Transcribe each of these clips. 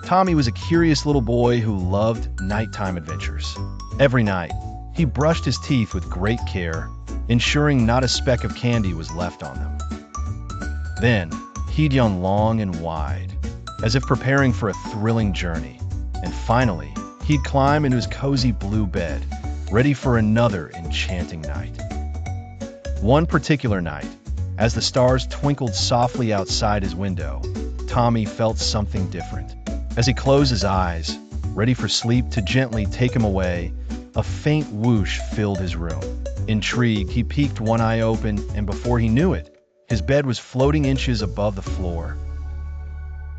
Tommy was a curious little boy who loved nighttime adventures. Every night, he brushed his teeth with great care, ensuring not a speck of candy was left on them. Then, he'd yawn long and wide, as if preparing for a thrilling journey. And finally, he'd climb into his cozy blue bed, ready for another enchanting night. One particular night, as the stars twinkled softly outside his window, Tommy felt something different. As he closed his eyes, ready for sleep to gently take him away, a faint whoosh filled his room. Intrigued, he peeked one eye open, and before he knew it, his bed was floating inches above the floor.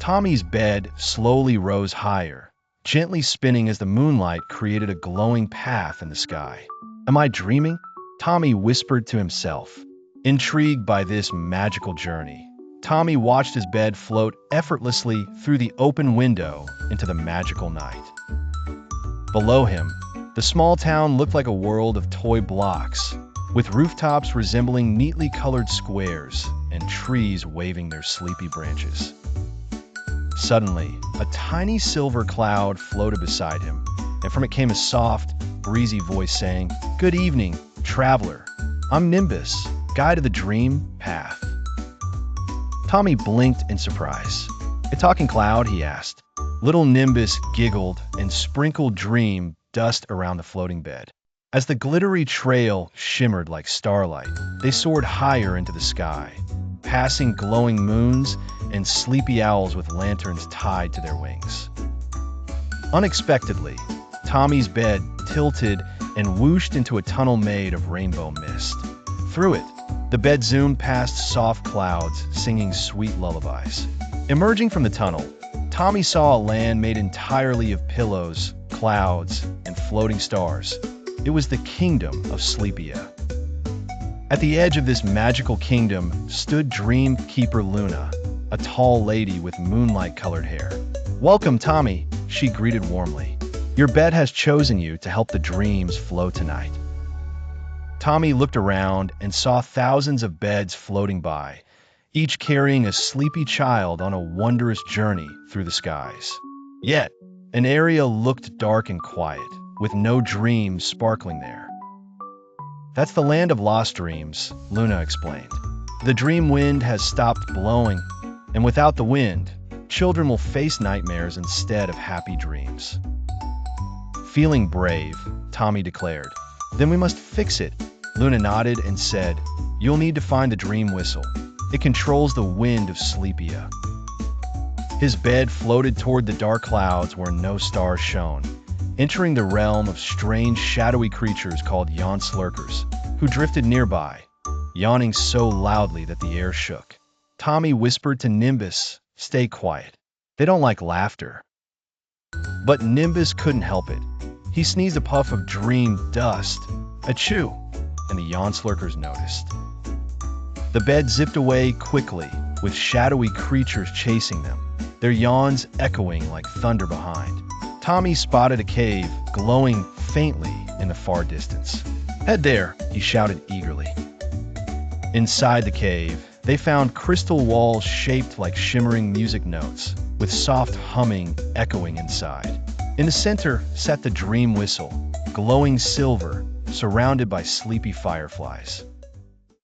Tommy's bed slowly rose higher, gently spinning as the moonlight created a glowing path in the sky. "Am I dreaming?" Tommy whispered to himself. Intrigued by this magical journey, Tommy watched his bed float effortlessly through the open window into the magical night. Below him, the small town looked like a world of toy blocks, with rooftops resembling neatly colored squares and trees waving their sleepy branches. Suddenly, a tiny silver cloud floated beside him, and from it came a soft, breezy voice saying, "Good evening, traveler. I'm Nimbus, guide of the dream path." Tommy blinked in surprise. "A talking cloud?" he asked. Little Nimbus giggled and sprinkled dream dust around the floating bed. As the glittery trail shimmered like starlight, they soared higher into the sky, passing glowing moons and sleepy owls with lanterns tied to their wings. Unexpectedly, Tommy's bed tilted and whooshed into a tunnel made of rainbow mist. Through it, the bed zoomed past soft clouds, singing sweet lullabies. Emerging from the tunnel, Tommy saw a land made entirely of pillows, clouds, and floating stars. It was the Kingdom of Sleepia. At the edge of this magical kingdom stood Dream Keeper Luna, a tall lady with moonlight-colored hair. "Welcome, Tommy," she greeted warmly. "Your bed has chosen you to help the dreams flow tonight." Tommy looked around and saw thousands of beds floating by, each carrying a sleepy child on a wondrous journey through the skies. Yet, an area looked dark and quiet, with no dreams sparkling there. "That's the land of lost dreams," Luna explained. "The dream wind has stopped blowing, and without the wind, children will face nightmares instead of happy dreams." Feeling brave, Tommy declared. "Then we must fix it." Luna nodded and said, "You'll need to find the dream whistle. It controls the wind of Sleepia." His bed floated toward the dark clouds where no stars shone, entering the realm of strange shadowy creatures called yawn slurkers, who drifted nearby, yawning so loudly that the air shook. Tommy whispered to Nimbus, "Stay quiet. They don't like laughter." But Nimbus couldn't help it. He sneezed a puff of dream dust, achoo, and the yawn slurkers noticed. The bed zipped away quickly, with shadowy creatures chasing them, their yawns echoing like thunder behind. Tommy spotted a cave glowing faintly in the far distance. "Head there," he shouted eagerly. Inside the cave, they found crystal walls shaped like shimmering music notes, with soft humming echoing inside. In the center sat the dream whistle, glowing silver, surrounded by sleepy fireflies.